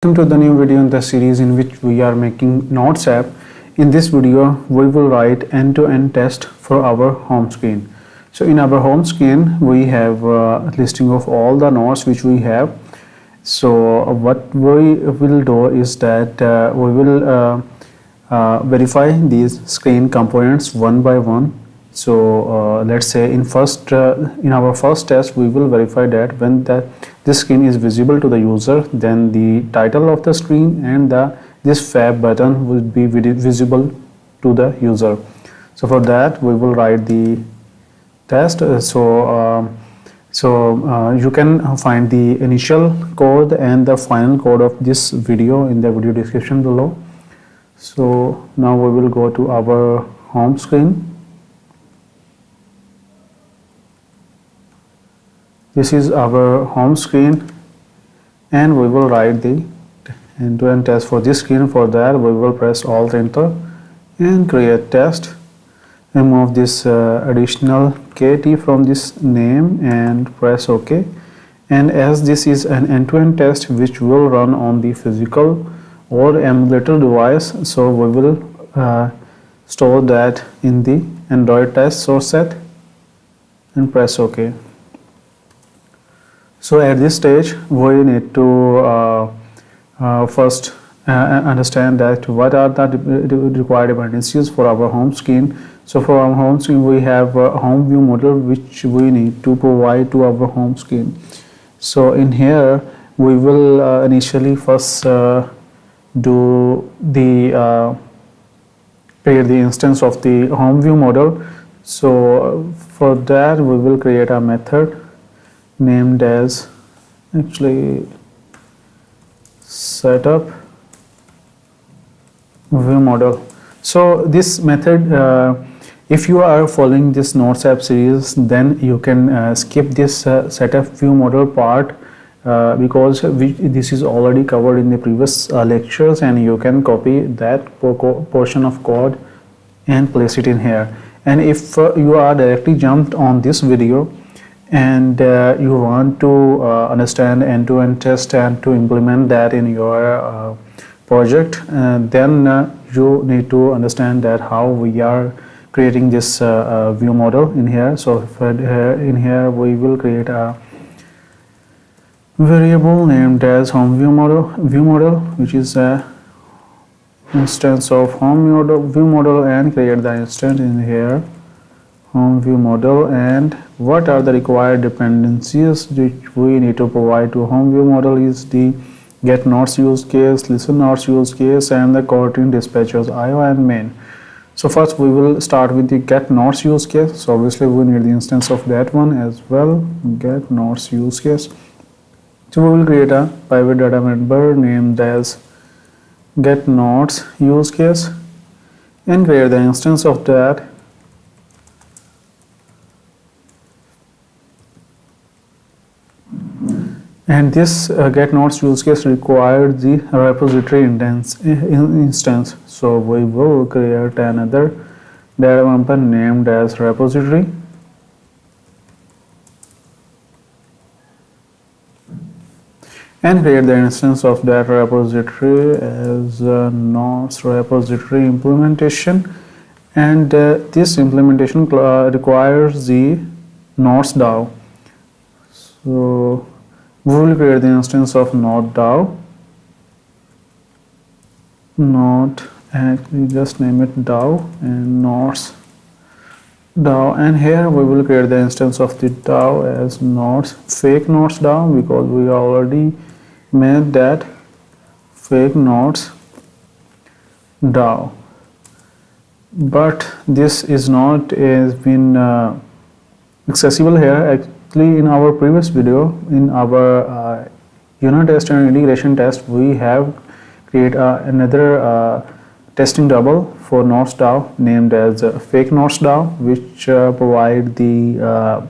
Welcome to the new video in the series in which we are making Notes app. In this video, we will write end-to-end test for our home screen. So in our home screen, we have a listing of all the nodes which we have. So what we will do is that we will verify these screen components one by one. So let's say in our first test, we will verify that when this screen is visible to the user, then the title of the screen and this FAB button will be visible to the user. So for that, we will write the test. You can find the initial code and the final code of this video in the video description below. So now we will go to our home screen. This is our home screen, and we will write the end-to-end test for this screen. For that, we will press Alt Enter and create test. Remove this additional KT from this name and press OK. And as this is an end-to-end test which will run on the physical or emulator device, so we will store that in the Android test source set and press OK. So at this stage, we need to first understand that what are the required dependencies for our home screen. So for our home screen, we have a HomeViewModel which we need to provide to our home screen. So in here, we will initially first do the create the instance of the HomeViewModel. So for that, we will create a method named as setUpViewModel. So this method, if you are following this Notes app series, then you can skip this setUpViewModel part because this is already covered in the previous lectures, and you can copy that portion of code and place it in here. And if you are directly jumped on this video and you want to understand end-to-end test and to implement that in your project, then you need to understand that how we are creating this view model in here. So in here we will create a variable named as HomeViewModel, which is a instance of HomeViewModel, and create the instance in here HomeViewModel. And what are the required dependencies which we need to provide to HomeViewModel is the getNodes use case, listenNodes use case, and the coroutine dispatchers IO and main. So first we will start with the getNodes use case. So obviously we need the instance of that one as well, getNodes use case. So we will create a private data member named as getNodes use case and create the instance of that. And this getNodes use case required the repository instance. So we will create another data member named as repository. And create the instance of that repository as Nodes repository implementation. And this implementation requires the Nodes DAO. So we will create the instance of node DAO. Just name it DAO and Nodes DAO. And here we will create the instance of the DAO as Nodes fake Nodes DAO, because we already made that fake Nodes DAO. But this is not been accessible here. Actually, in our previous video, in our unit test and integration test, we have created another testing double for Nodes DAO named as fake Nodes DAO, which provide the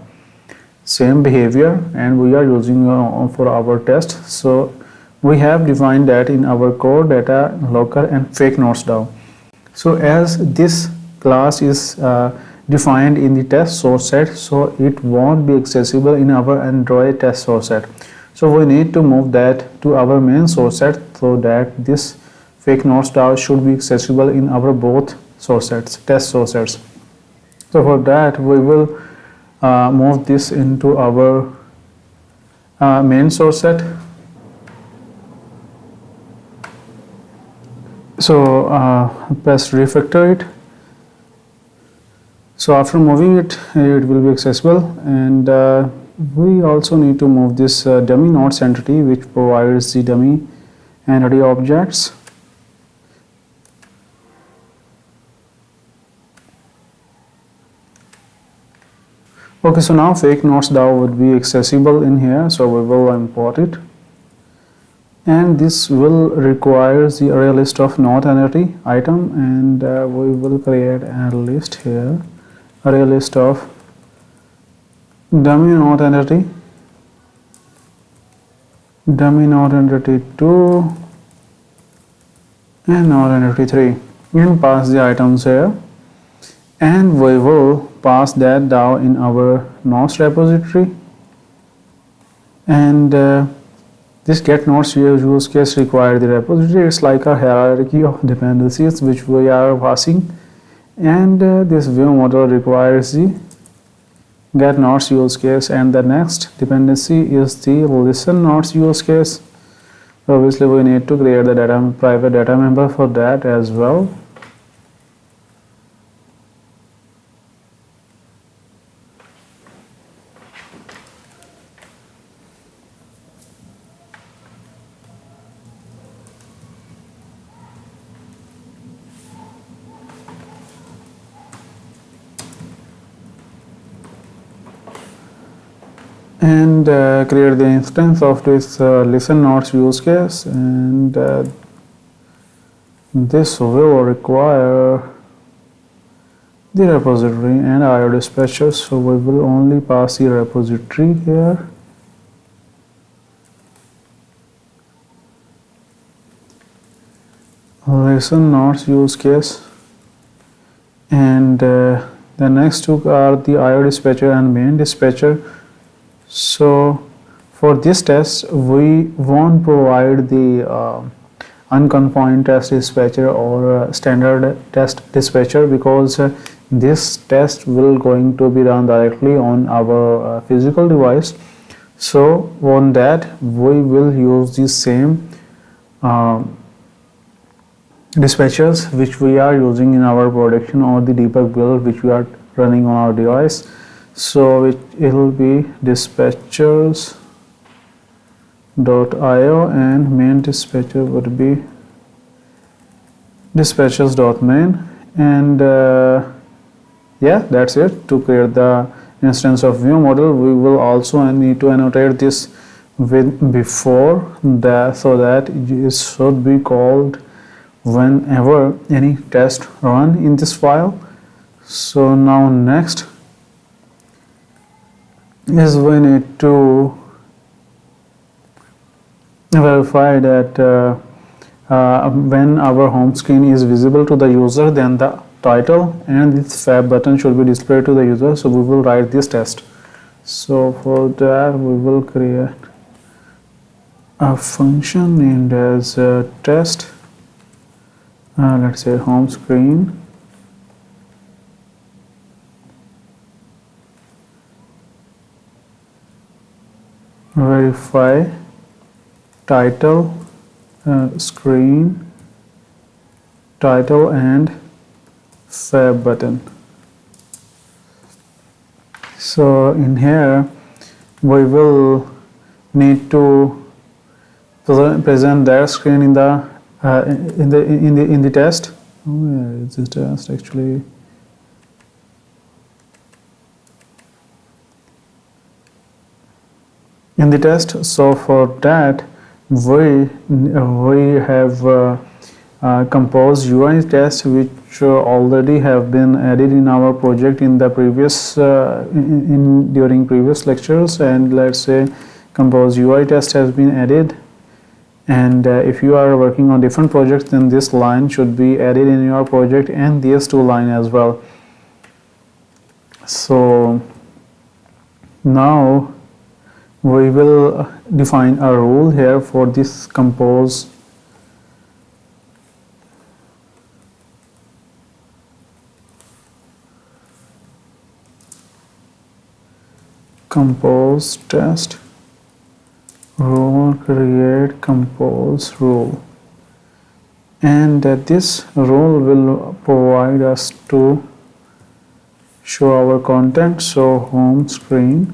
same behavior, and we are using for our test. So we have defined that in our core data locker and fake Nodes DAO. So as this class is defined in the test source set, so it won't be accessible in our Android test source set. So we need to move that to our main source set so that this fake nodes DAO should be accessible in our both source sets, test source sets. So for that we will move this into our main source set. So press refactor it. So after moving it, it will be accessible, and we also need to move this dummy nodes entity which provides the dummy entity objects. Okay, so now fake nodes DAO would be accessible in here, so we will import it, and this will require the array list of node entity item, and we will create a list here, array list of dummy node entity 2 and node entity 3, and pass the items here, and we will pass that DAO in our nodes repository, and this get nodes use case require the repository. It's like a hierarchy of dependencies which we are passing, and this view model requires the get nodes use case, and the next dependency is the listen nodes use case. So obviously we need to create the private data member for that as well. And create the instance of this listen nodes use case, and this will require the repository and IO dispatcher, so we will only pass the repository here. Listen nodes use case, and the next two are the IO dispatcher and main dispatcher. So for this test we won't provide the unconfined test dispatcher or standard test dispatcher, because this test will going to be run directly on our physical device. So on that we will use the same dispatchers which we are using in our production or the debug build which we are running on our device. So it will be dispatchers.io, and main dispatcher would be dispatchers.main, and yeah, that's it. To create the instance of view model, we will also need to annotate this with before that, so that it should be called whenever any test run in this file. So now next is we need to verify that when our home screen is visible to the user, then the title and this FAB button should be displayed to the user. So we will write this test. So for that we will create a function named as test, let's say home screen, verify title, screen, title and FAB button. So in here we will need to present their screen in the test. Where is this test actually? In the test. So for that we have Compose UI test, which already have been added in our project in the previous during previous lectures, and let's say Compose UI test has been added, and if you are working on different projects, then this line should be added in your project, and these two lines as well. So now we will define a rule here for this compose test rule, create compose rule, and this rule will provide us to show our content, so home screen,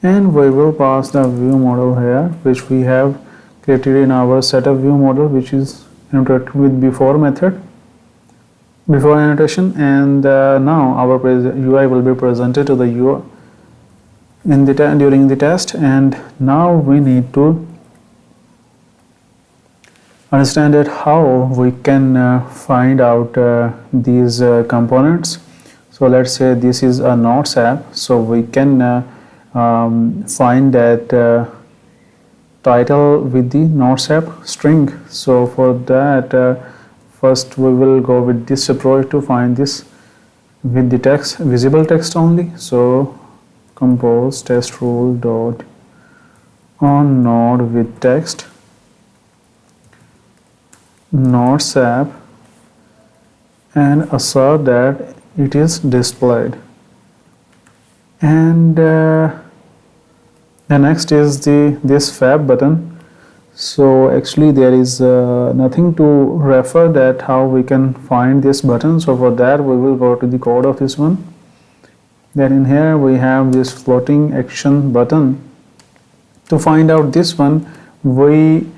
and we will pass the view model here, which we have created in our setup view model, which is annotated with before method, before annotation, and now our UI will be presented to the UI in the during the test. And now we need to understand that how we can find out these components. So let's say this is a notes app, so we can find that title with the notes app string. So for that, first we will go with this approach to find this with the text, visible text only. So compose test rule dot on node with text notes app, and assert that it is displayed. And the next is this FAB button. So actually there is nothing to refer that how we can find this button. So for that we will go to the code of this one. Then in here we have this floating action button. To find out this one, we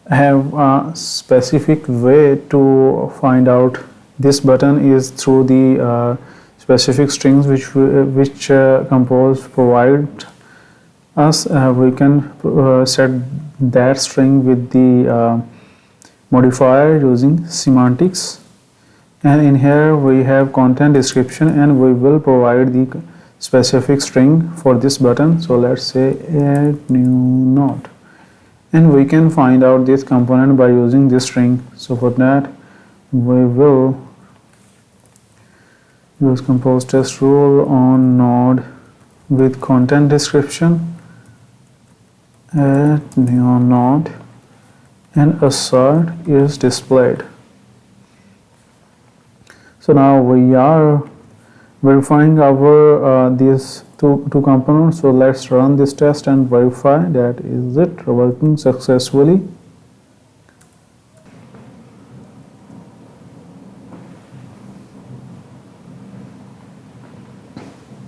have a specific way to find out this button is through the specific strings which Compose provide us. We can set that string with the modifier using semantics. And in here we have content description, and we will provide the specific string for this button. So let's say add new node, and we can find out this component by using this string. So for that we will use compose test rule on node with content description, add new node, and assert is displayed. So now we are verifying our these two components. So let's run this test and verify that is it working successfully.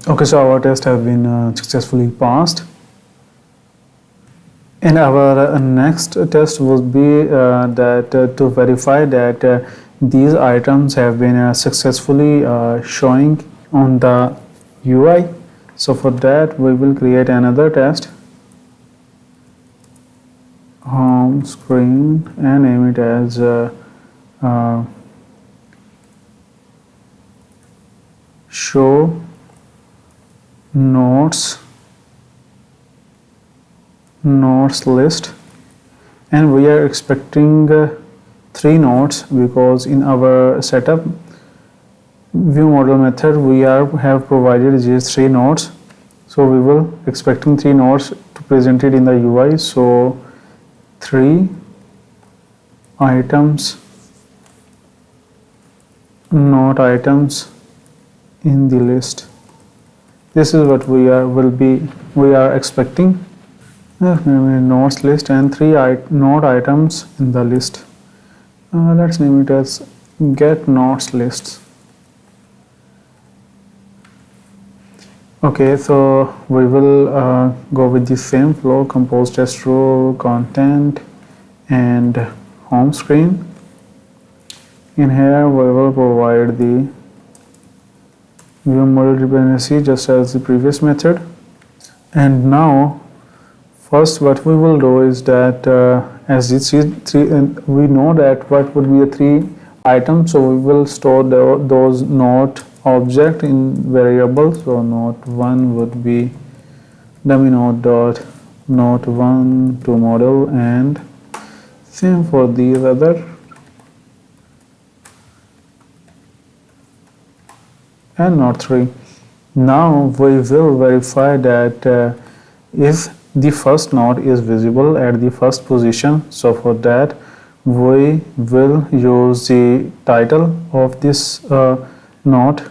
Okay, so our test has been successfully passed, and our next test will be that to verify that these items have been successfully showing on the UI. So for that we will create another test, home screen, and name it as show notes list, and we are expecting 3 nodes because in our setup view model method we have provided these 3 nodes. So we will expecting 3 nodes to present it in the UI. So 3 items, node items in the list. This is what we are expecting. Nodes list and 3 node items in the list. Let's name it as get nodes lists. Okay, so we will go with the same flow: compose test rule, content, and home screen. In here we will provide the view model dependency just as the previous method. And now first what we will do is that as this is 3, and we know that what would be the 3 items, so we will store those node object in variables. So node 1 would be dummy node dot node 1 to model, and same for these other, and node 3. Now we will verify that if the first node is visible at the first position. So for that we will use the title of this node.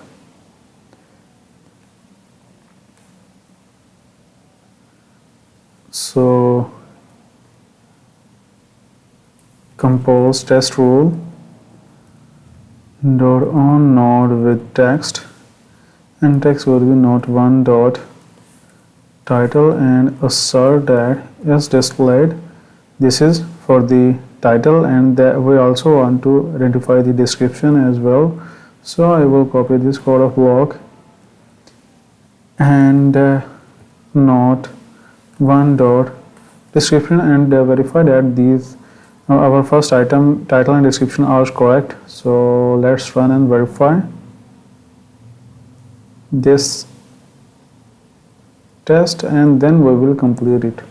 So compose test rule dot on node with text, and text will be node1 dot title, and assert that is displayed. This is for the title, and that we also want to identify the description as well. So I will copy this code of block and node1 dot description, and verify that these our first item title and description are correct. So let's run and verify this test, and then we will complete it.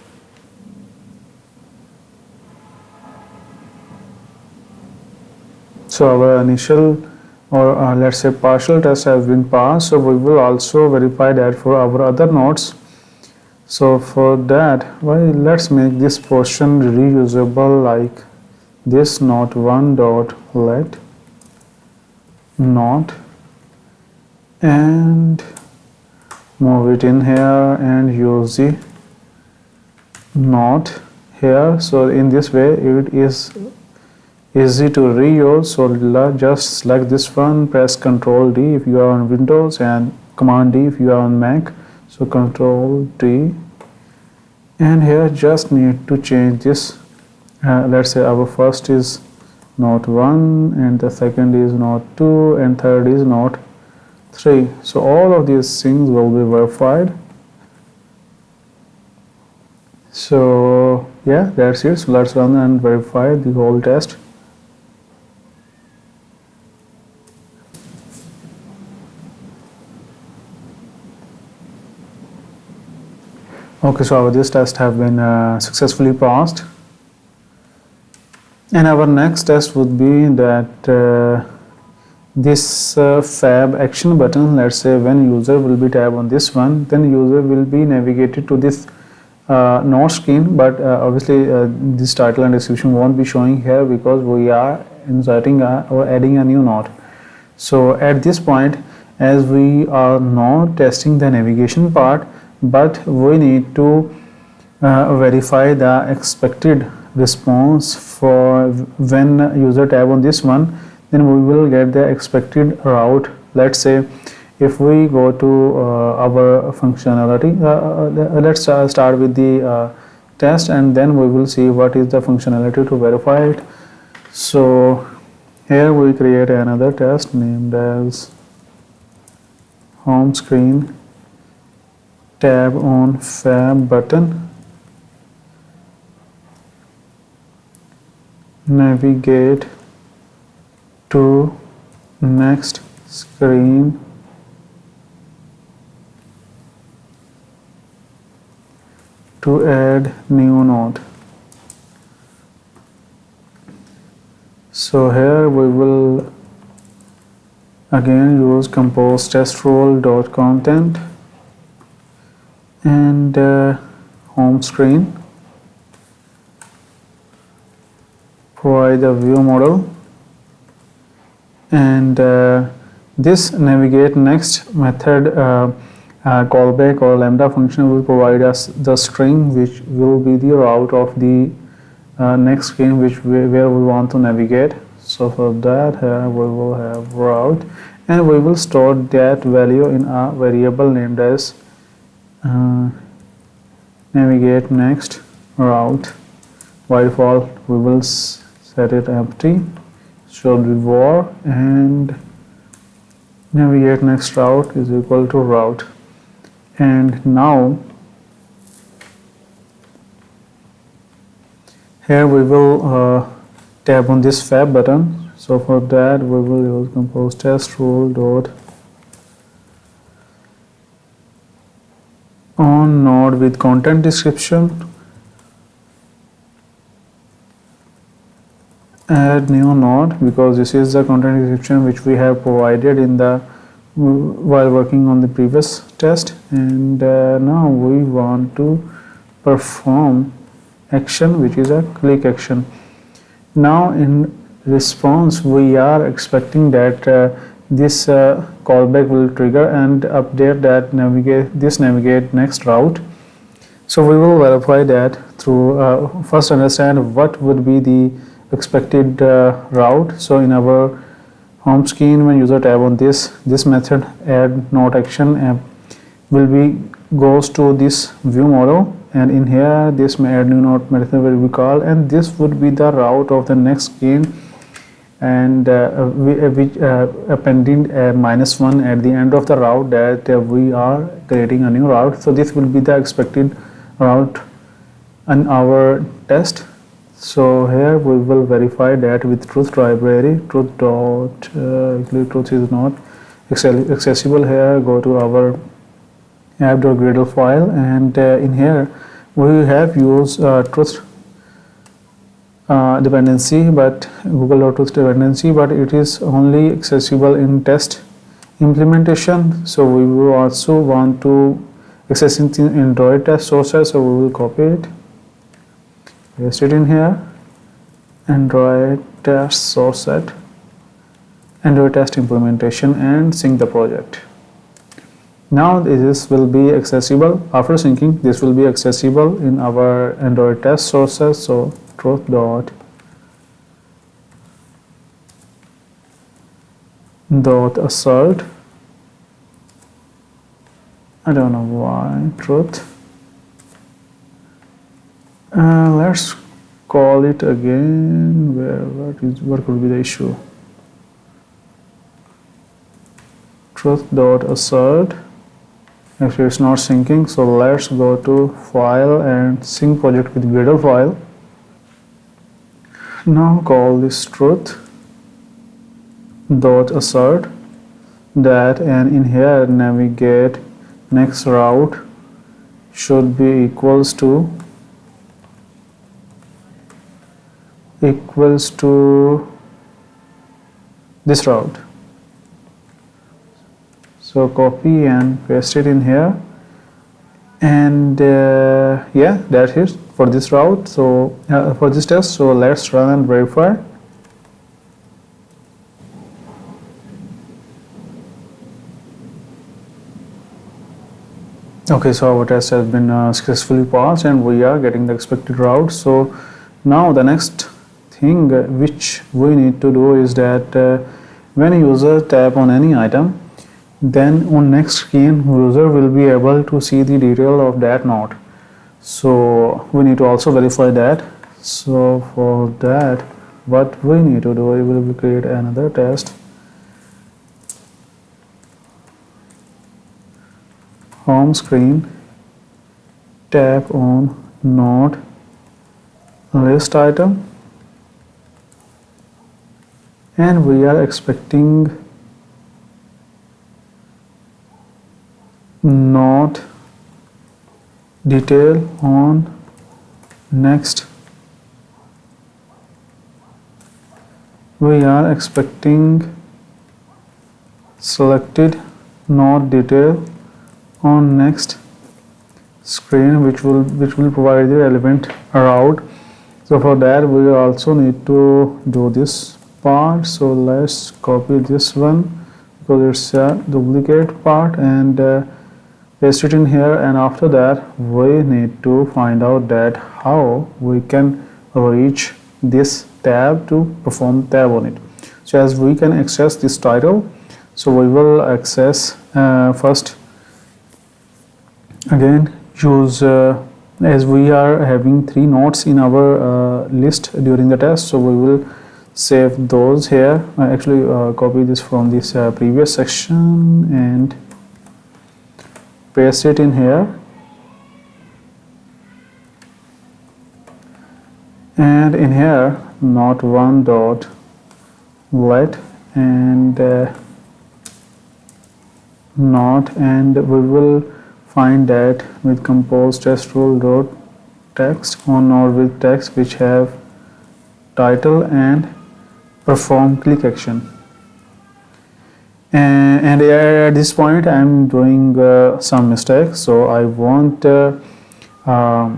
So our initial, or let's say partial test has been passed. So we will also verify that for our other nodes. So for that, let's make this portion reusable like this: node1 dot let node, and move it in here and use the node here. So in this way it is easy to reuse. So just select this one, press Ctrl D if you are on Windows and Command D if you are on Mac. So Ctrl D, and here just need to change this. Let's say our first is node1, and the second is node2, and third is node3. So all of these things will be verified. So yeah, that's it. So let's run and verify the whole test. Okay, so this test have been successfully passed, and our next test would be that this FAB action button. Let's say when user will be tap on this one, then user will be navigated to this node screen, but obviously this title and description won't be showing here because we are inserting or adding a new node. So at this point, as we are not testing the navigation part, but we need to verify the expected response for when user tab on this one, then we will get the expected route. Let's say if we go to our functionality, let's start with the test, and then we will see what is the functionality to verify it. So here we create another test named as HomeScreen tab on FAB button, navigate to next screen, to add new node. So here we will again use compose test rule dot content and home screen, provide the view model, and this navigate next method callback or lambda function will provide us the string which will be the route of the next screen where we want to navigate. So for that, here we will have route, and we will store that value in a variable named as navigate next route. By default we will set it empty, should be var, and navigate next route is equal to route. And now here we will tap on this FAB button. So for that we will use compose test rule dot on node with content description, add new node, because this is the content description which we have provided in the while working on the previous test. And now we want to perform action, which is a click action. Now in response we are expecting that this callback will trigger and update that navigate next route. So we will verify that through first understand what would be the expected route. So in our home screen, when user tab on this method add node action will be goes to this view model, and in here this add new node method will be called, and this would be the route of the next screen, and which appending -1 at the end of the route, that we are creating a new route. So this will be the expected route in our test. So here we will verify that with truth library, truth is not accessible. Here go to our app.gradle file, and in here we have used truth dependency, but Google.truth dependency, but it is only accessible in test implementation. So we will also want to access in Android test sources, so we will copy it, paste it in here, Android test source set, Android test implementation, and sync the project. Now this will be accessible after syncing. This will be accessible in our Android test sources. So truth dot assert, I don't know why truth, let's call it again. What could be the issue? Truth dot assert. Actually it's not syncing, so let's go to file and sync project with Gradle file. Now call this truth dot assert that, and in here navigate next route should be equals to this route. So copy and paste it in here, and yeah, that's it for this route. So for this test, so let's run and verify. Okay, so our test has been successfully passed, and we are getting the expected route. So now the next thing which we need to do is that when a user tap on any item, then on next screen user will be able to see the detail of that node. So we need to also verify that. So for that, what we need to do, we will create another test, home screen, tap on node list item, and we are expecting node detail on next. We are expecting selected node detail on next screen, which will provide the relevant route. So for that we also need to do this part. So let's copy this one because it's a duplicate part, and paste it in here, and after that we need to find out that how we can reach this tab to perform tab on it. So as we can access this title, so we will access first again use as we are having 3 nodes in our list during the test, so we will save those here. Actually copy this from this previous section and paste it in here, and in here not one dot let and not, and we will find that with compose test rule dot text on node with text which have title and perform click action. And at this point I am doing some mistakes, so I won't I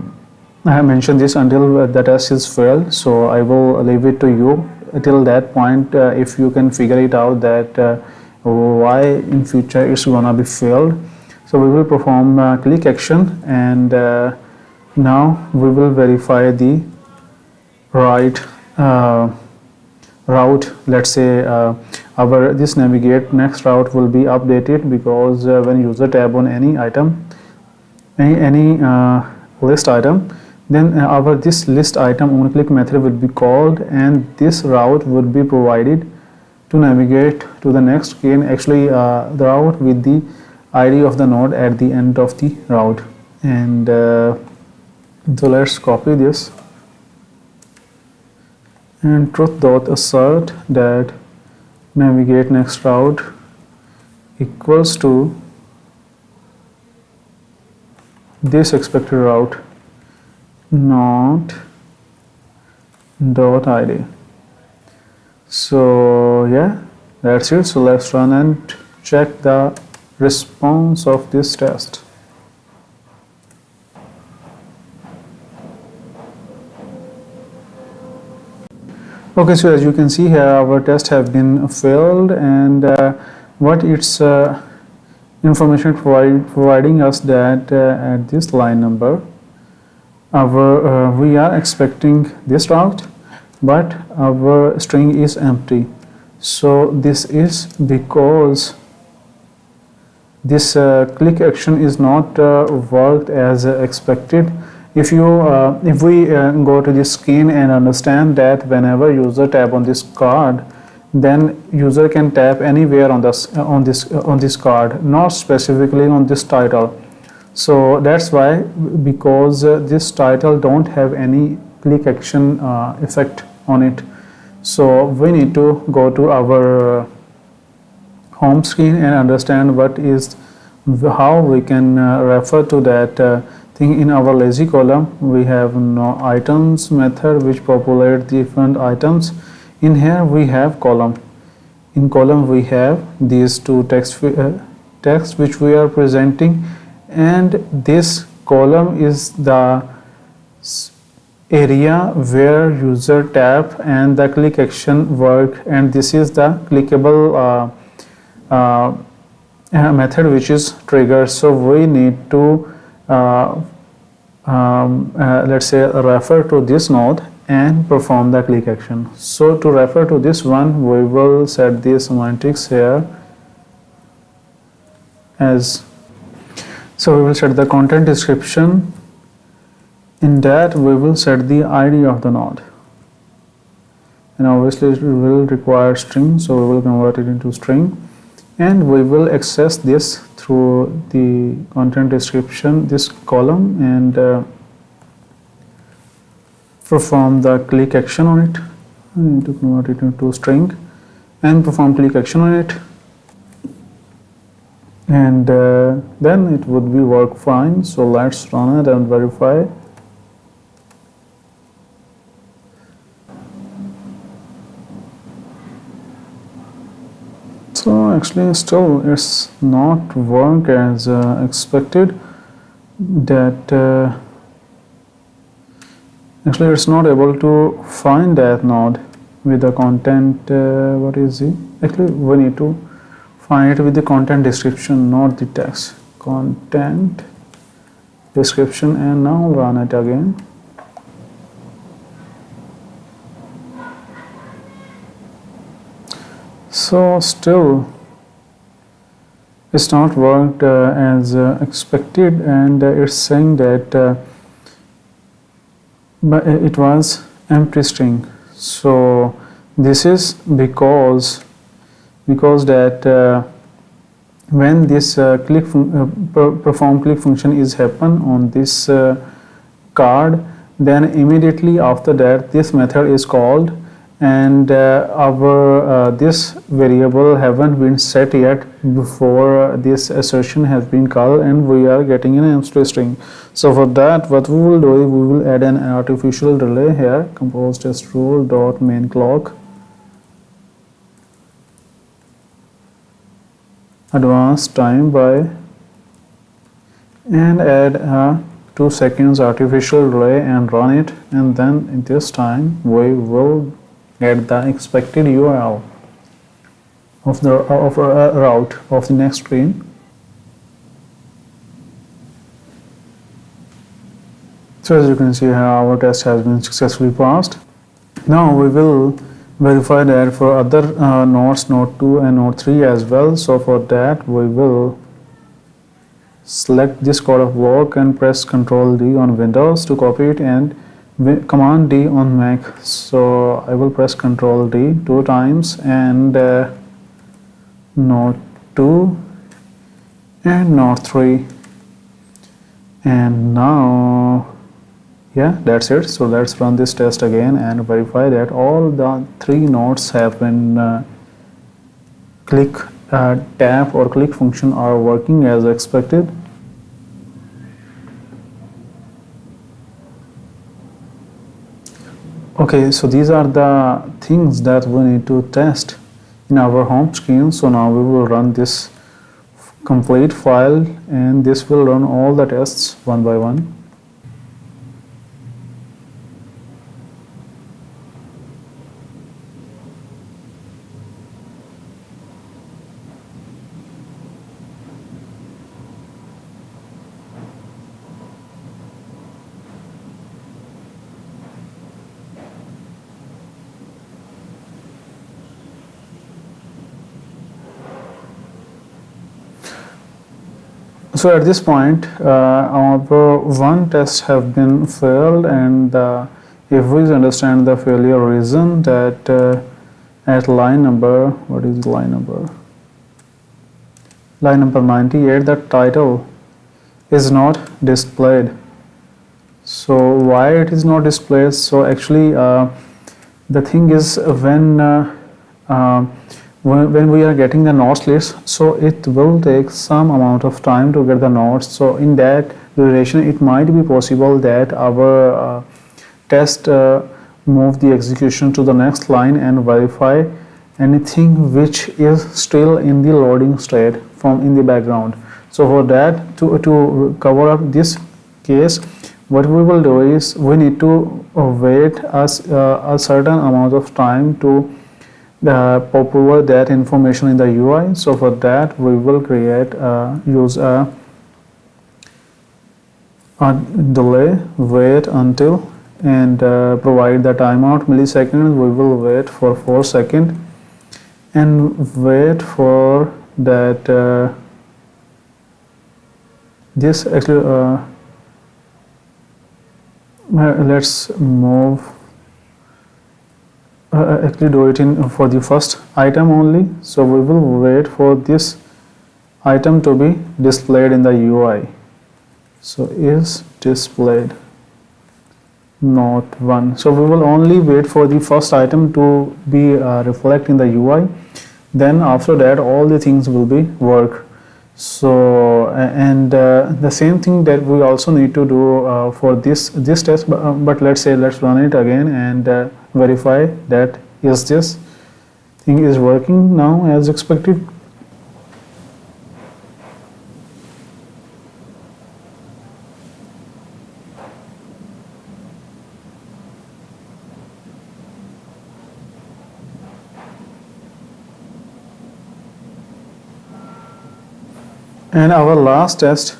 have mentioned this until the test is failed, so I will leave it to you till that point. If you can figure it out that why in future it's gonna be failed, so we will perform click action, and now we will verify the right route. Let's say our this navigate next route will be updated, because when user tab on any item, any list item, then our this list item on click method will be called, and this route would be provided to navigate to the next scan. Actually the route with the ID of the node at the end of the route. And so let's copy this, and truth dot assert that navigate next route equals to this expected route not dot id. So yeah, that's it. So let's run and check the response of this test. Okay, so as you can see here, our test have been failed, and what it's information providing us that at this line number our we are expecting this route, but our string is empty. So this is because this click action is not worked as expected. If we go to this skin and understand that whenever user tap on this card, then user can tap anywhere on this card, not specifically on this title. So that's why, because this title don't have any click action effect on it. So we need to go to our home screen and understand what is how we can refer to that thing in our lazy column. We have no items method which populate different items. In here we have column. In column we have these two text which we are presenting, and this column is the area where user tap and the click action work, and this is the clickable method which is triggered. So we need to let's say refer to this node and perform the click action. So to refer to this one, we will set the semantics here as, so we will set the content description. In that we will set the ID of the node, and obviously it will require string, so we will convert it into string, and we will access this through the content description, this column, and perform the click action on it. I need to convert it into string and perform click action on it, and then it would be work fine. So let's run it and verify. So actually still it's not work as expected, that actually it's not able to find that node with the content. What is it? Actually we need to find it with the content description, not the text. Content description, and now run it again. So still it's not worked as expected, and it's saying that but it was empty string. So this is because that when this perform click function is happen on this card, then immediately after that this method is called, and our this variable haven't been set yet before this assertion has been called, and we are getting an empty string. So for that, what we will do is we will add an artificial delay here, compose test rule dot main clock advanced time by, and add a 2 seconds artificial delay and run it, and then in this time we will get the expected URL of the route of the next screen. So as you can see here, our test has been successfully passed. Now we will verify that for other nodes, node 2 and node 3 as well. So for that we will select this code of block and press Ctrl D on Windows to copy it, and Command D on Mac. So I will press Ctrl D 2 times, and node 2 and node 3, and now yeah, that's it. So let's run this test again and verify that all the 3 nodes have been click tap or click function are working as expected. Okay, so these are the things that we need to test in our home screen. So now we will run this complete file, and this will run all the tests one by one. So at this point, our one test have been failed, and if we understand the failure reason, that at line number, what is line number? Line number 98, the title is not displayed. So why it is not displayed? So actually, the thing is when we are getting the nodes list, so it will take some amount of time to get the nodes. So in that duration, it might be possible that our test move the execution to the next line and verify anything which is still in the loading state from in the background. So for that, to cover up this case, what we will do is we need to wait a certain amount of time to populate that information in the UI. So for that we will use a delay, wait until, and provide the timeout milliseconds. We will wait for 4 seconds and wait for that this actually let's move actually do it in for the first item only. So we will wait for this item to be displayed in the UI. So is displayed not 1. So we will only wait for the first item to be reflect in the UI. Then after that all the things will be work. So and the same thing that we also need to do for this test, but let's run it again and verify that is this thing is working now as expected. And our last test,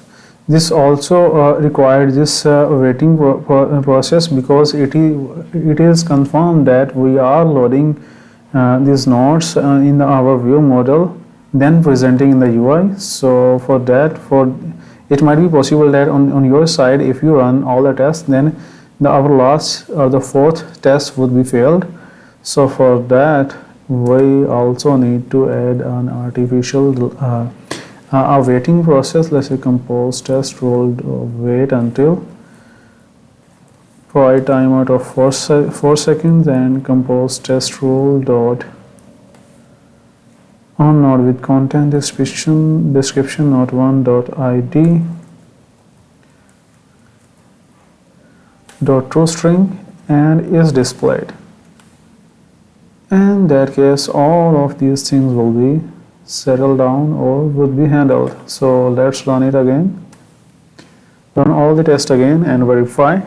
this also required this waiting process, because it is confirmed that we are loading these nodes in our view model, then presenting in the UI. So for that, it might be possible that on your side, if you run all the tests, then our last or the fourth test would be failed. So for that, we also need to add an artificial a waiting process. Let's say compose test rule wait until, provide timeout of 4 seconds, and compose test rule dot on node with content description not one dot id dot toString and is displayed. In that case, all of these things will be settled down or would be handled. So let's run it again. Run all the tests again and verify.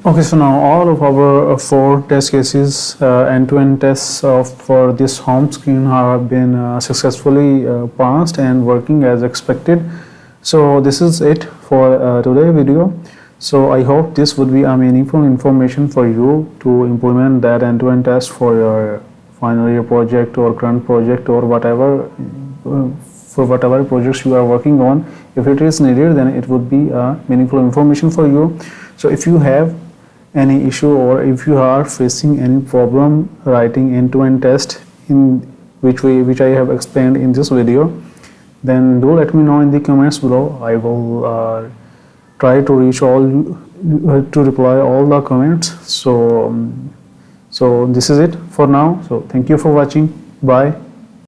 Okay, so now all of our 4 test cases, end-to-end tests for this home screen have been successfully passed and working as expected. So this is it for today's video. So I hope this would be a meaningful information for you to implement that end-to-end test for your final year project or current project or whatever, for whatever projects you are working on. If it is needed, then it would be a meaningful information for you. So if you have any issue or if you are facing any problem writing end-to-end test in which I have explained in this video, then do let me know in the comments below. I will try to reach all to reply all the comments. So this is it for now. So thank you for watching. Bye.